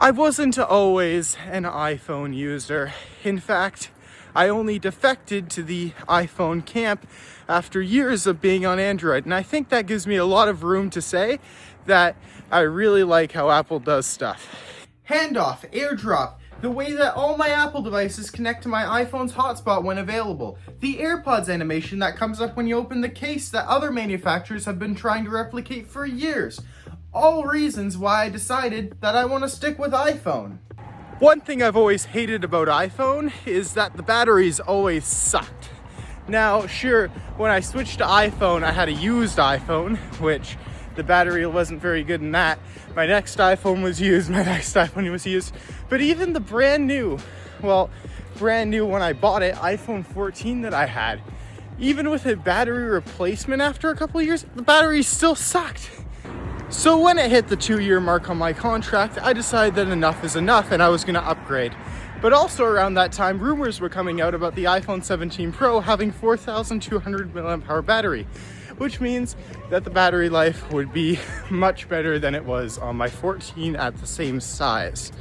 I wasn't always an iPhone user. In fact, I only defected to the iPhone camp after years of being on Android. And I think that gives me a lot of room to say that I really like how Apple does stuff. Handoff, AirDrop, the way that all my Apple devices connect to my iPhone's hotspot when available. The AirPods animation that comes up when you open the case that other manufacturers have been trying to replicate for years. All reasons why I decided that I want to stick with iPhone. One thing I've always hated about iPhone is that the batteries always sucked. Now, sure, when I switched to iPhone, I had a used iPhone, which the battery wasn't very good in that. My next iPhone was used, But even the brand new when I bought it, iPhone 14 that I had, even with a battery replacement after a couple of years, the battery still sucked. So when it hit the 2-year mark on my contract, I decided that enough is enough and I was gonna upgrade. But also around that time, rumors were coming out about the iPhone 17 Pro having 4,200 mAh battery, which means that the battery life would be much better than it was on my 14 at the same size.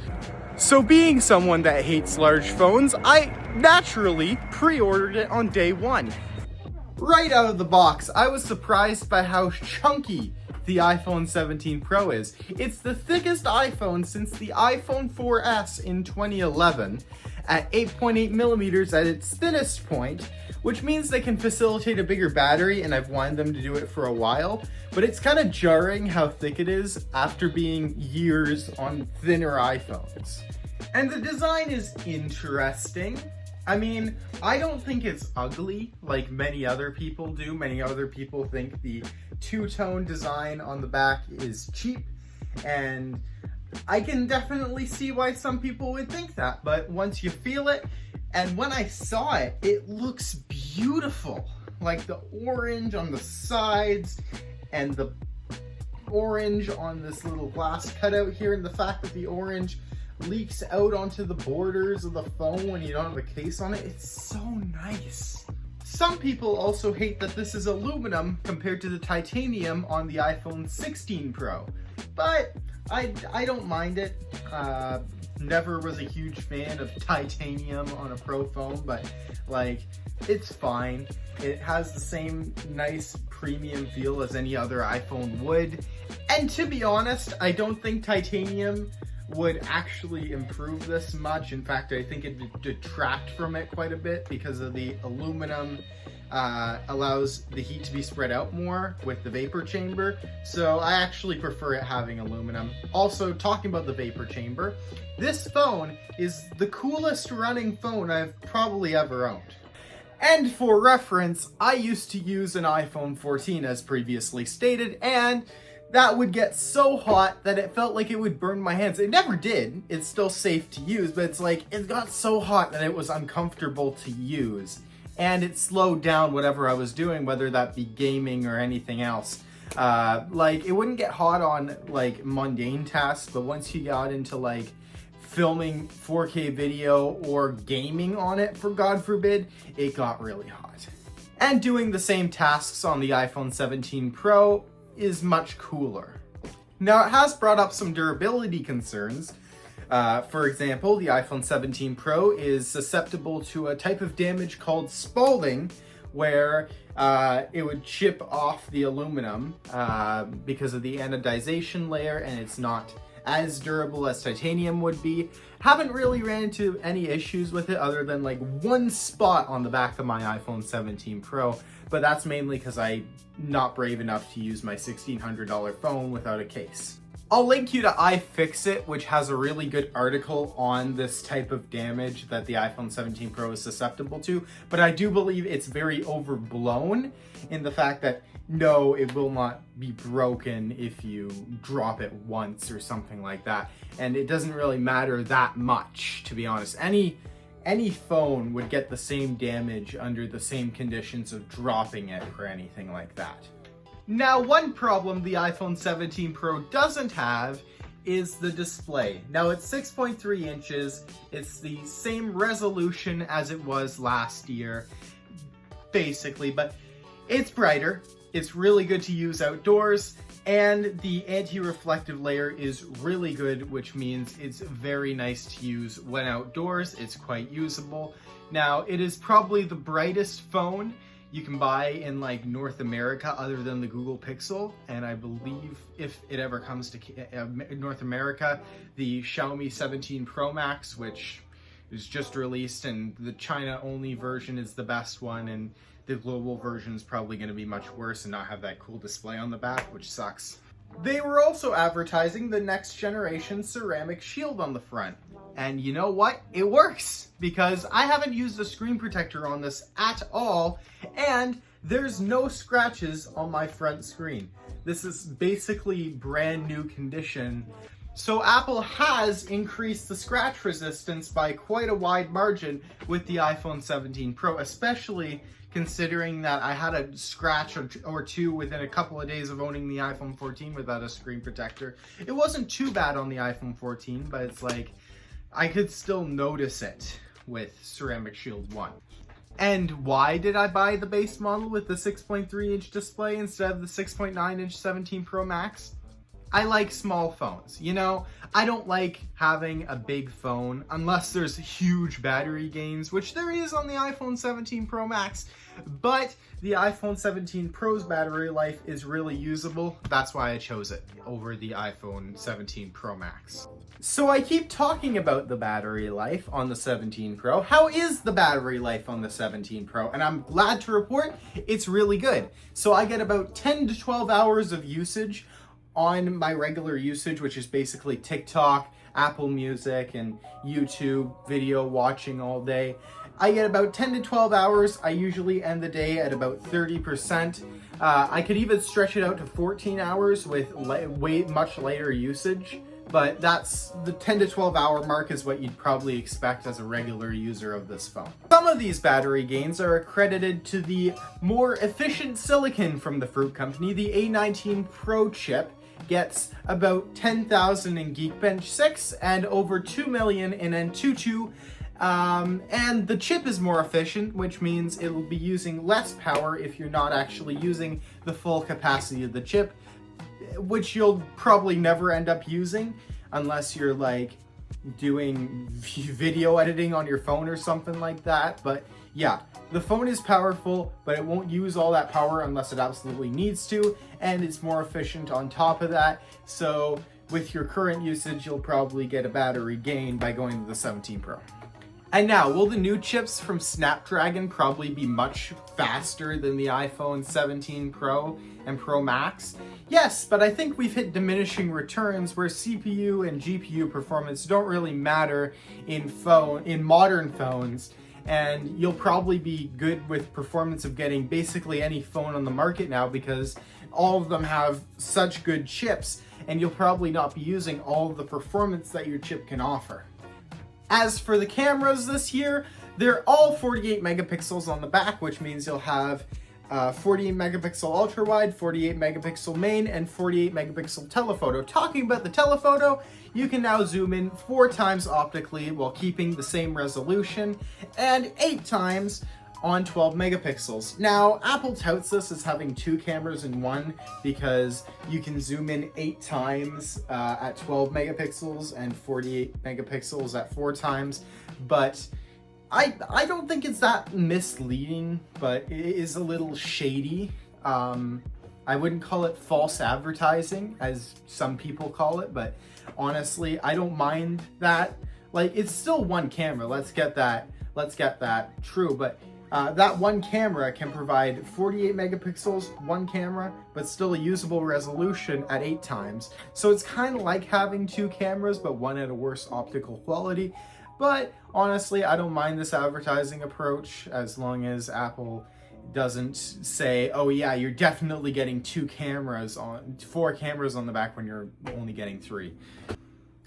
So being someone that hates large phones, I naturally pre-ordered it on day one. Right out of the box, I was surprised by how chunky the iPhone 17 Pro is. It's the thickest iPhone since the iPhone 4S in 2011 at 8.8 millimeters at its thinnest point, which means they can facilitate a bigger battery, and I've wanted them to do it for a while, but it's kind of jarring how thick it is after being years on thinner iPhones. And the design is interesting. I mean, I don't think it's ugly like many other people do. Many other people think the two-tone design on the back is cheap, and I can definitely see why some people would think that, but once you feel it, and when I saw it, it looks beautiful. Like the orange on the sides and the orange on this little glass cutout here, and the fact that the orange leaks out onto the borders of the phone when you don't have a case on it. It's so nice. Some people also hate that this is aluminum compared to the titanium on the iPhone 16 Pro, but I don't mind it. Never was a huge fan of titanium on a Pro phone, but like, it's fine. It has the same nice premium feel as any other iPhone would. And to be honest, I don't think titanium would actually improve this much. In fact, I think it would detract from it quite a bit because of the aluminum allows the heat to be spread out more with the vapor chamber. So I actually prefer it having aluminum. Also, talking about the vapor chamber, this phone is the coolest running phone I've probably ever owned. And for reference, I used to use an iPhone 14 as previously stated, and that would get so hot that it felt like it would burn my hands. It never did. It's still safe to use, but it's like, it got so hot that it was uncomfortable to use. And it slowed down whatever I was doing, whether that be gaming or anything else. Like, it wouldn't get hot on like mundane tasks, but once you got into like filming 4K video or gaming on it, for God forbid, it got really hot. And doing the same tasks on the iPhone 17 Pro is much cooler. Now, it has brought up some durability concerns. For example, the iPhone 17 Pro is susceptible to a type of damage called spalling, where it would chip off the aluminum because of the anodization layer, and it's not as durable as titanium would be. Haven't really ran into any issues with it other than like one spot on the back of my iPhone 17 Pro, but that's mainly because I'm not brave enough to use my $1,600 phone without a case. I'll link you to iFixit, which has a really good article on this type of damage that the iPhone 17 Pro is susceptible to, but I do believe it's very overblown in the fact that no, it will not be broken if you drop it once or something like that. And it doesn't really matter that much, to be honest. Any phone would get the same damage under the same conditions of dropping it or anything like that. Now, one problem the iPhone 17 Pro doesn't have is the display. Now, it's 6.3 inches. It's the same resolution as it was last year, basically, but it's brighter. It's really good to use outdoors. And the anti-reflective layer is really good, which means it's very nice to use when outdoors. It's quite usable. Now, it is probably the brightest phone you can buy in like North America other than the Google Pixel. And I believe if it ever comes to North America, the Xiaomi 17 Pro Max, which is just released, and the China only version is the best one, and the global version is probably going to be much worse and not have that cool display on the back, which sucks. They were also advertising the next generation ceramic shield on the front. And you know what? It works, because I haven't used a screen protector on this at all, and there's no scratches on my front screen. This is basically brand new condition. So Apple has increased the scratch resistance by quite a wide margin with the iPhone 17 Pro, especially considering that I had a scratch or two within a couple of days of owning the iPhone 14 without a screen protector. It wasn't too bad on the iPhone 14, but it's like, I could still notice it with Ceramic Shield 1. And why did I buy the base model with the 6.3-inch display instead of the 6.9-inch 17 Pro Max? I like small phones. You know, I don't like having a big phone unless there's huge battery gains, which there is on the iPhone 17 Pro Max, but the iPhone 17 Pro's battery life is really usable. That's why I chose it over the iPhone 17 Pro Max. So I keep talking about the battery life on the 17 Pro. How is the battery life on the 17 Pro? And I'm glad to report it's really good. So I get about 10 to 12 hours of usage on my regular usage, which is basically TikTok, Apple Music, and YouTube video watching all day. I get about 10 to 12 hours. I usually end the day at about 30%. I could even stretch it out to 14 hours with way much later usage, but that's the 10 to 12 hour mark is what you'd probably expect as a regular user of this phone. Some of these battery gains are accredited to the more efficient silicon from the Fruit Company. The A19 Pro chip gets about 10,000 in Geekbench 6 and over 2 million in Antutu. And the chip is more efficient, which means it'll be using less power if you're not actually using the full capacity of the chip, which you'll probably never end up using unless you're like doing video editing on your phone or something like that. But yeah, the phone is powerful, but it won't use all that power unless it absolutely needs to, and it's more efficient on top of that. So with your current usage, you'll probably get a battery gain by going to the 17 Pro. And now, will the new chips from Snapdragon probably be much faster than the iPhone 17 Pro and Pro Max? Yes, but I think we've hit diminishing returns where CPU and GPU performance don't really matter in modern phones, and you'll probably be good with performance of getting basically any phone on the market now because all of them have such good chips, and you'll probably not be using all of the performance that your chip can offer. As for the cameras this year, they're all 48 megapixels on the back, which means you'll have 48 megapixel ultra wide, 48 megapixel main, and 48 megapixel telephoto. Talking about the telephoto, you can now zoom in 4 times optically while keeping the same resolution, and 8 times on 12 megapixels. Now, Apple touts this as having 2 cameras in one because you can zoom in 8 times at 12 megapixels and 48 megapixels at 4 times, but I don't think it's that misleading, but it is a little shady. I wouldn't call it false advertising, as some people call it, but honestly, I don't mind that. Like, it's still one camera, let's get that true, but that one camera can provide 48 megapixels, one camera, but still a usable resolution at 8 times. So it's kind of like having 2 cameras, but one at a worse optical quality. But honestly, I don't mind this advertising approach as long as Apple doesn't say, oh yeah, you're definitely getting 4 cameras on the back when you're only getting 3.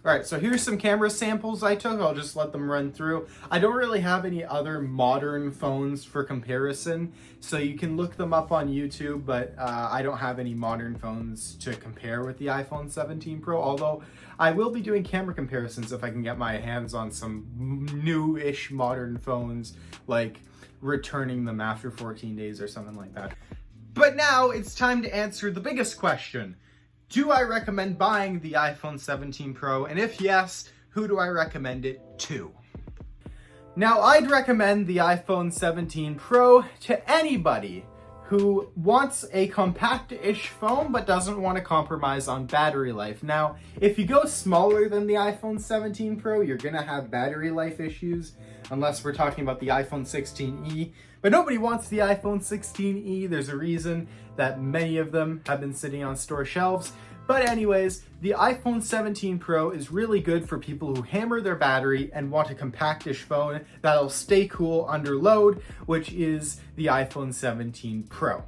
All right, so here's some camera samples I took. I'll just let them run through. I don't really have any other modern phones for comparison, so you can look them up on YouTube, but I don't have any modern phones to compare with the iPhone 17 Pro, although I will be doing camera comparisons if I can get my hands on some new-ish modern phones, like returning them after 14 days or something like that. But now it's time to answer the biggest question. Do I recommend buying the iPhone 17 Pro? And if yes, who do I recommend it to? Now, I'd recommend the iPhone 17 Pro to anybody who wants a compact-ish phone but doesn't want to compromise on battery life. Now, if you go smaller than the iPhone 17 Pro, you're gonna have battery life issues, unless we're talking about the iPhone 16e. But nobody wants the iPhone 16e. There's a reason that many of them have been sitting on store shelves. But anyways, the iPhone 17 Pro is really good for people who hammer their battery and want a compactish phone that'll stay cool under load, which is the iPhone 17 Pro.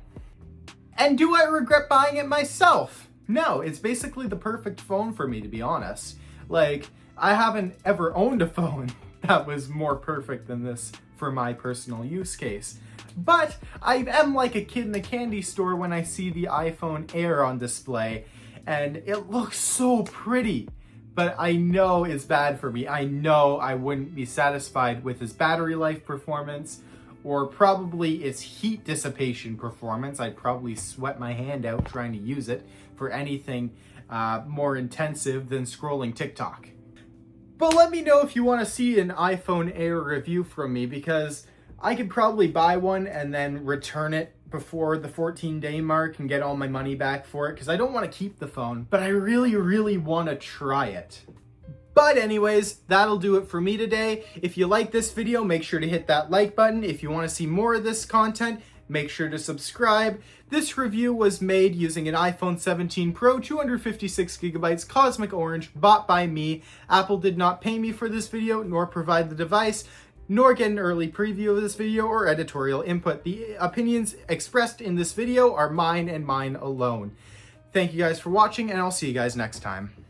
And do I regret buying it myself? No, it's basically the perfect phone for me, to be honest. Like, I haven't ever owned a phone that was more perfect than this for my personal use case. But I am like a kid in a candy store when I see the iPhone Air on display, and it looks so pretty, but I know it's bad for me. I know I wouldn't be satisfied with its battery life performance or probably its heat dissipation performance. I'd probably sweat my hand out trying to use it for anything more intensive than scrolling TikTok. But let me know if you want to see an iPhone Air review from me, because I could probably buy one and then return it before the 14-day mark and get all my money back for it, because I don't want to keep the phone, but I really want to try it. But anyways, that'll do it for me today. If you like this video, make sure to hit that like button. If you want to see more of this content, make sure to subscribe. This review was made using an iPhone 17 Pro, 256 gigabytes, Cosmic Orange, bought by me. Apple did not pay me for this video, nor provide the device, nor get an early preview of this video or editorial input. The opinions expressed in this video are mine and mine alone. Thank you guys for watching, and I'll see you guys next time.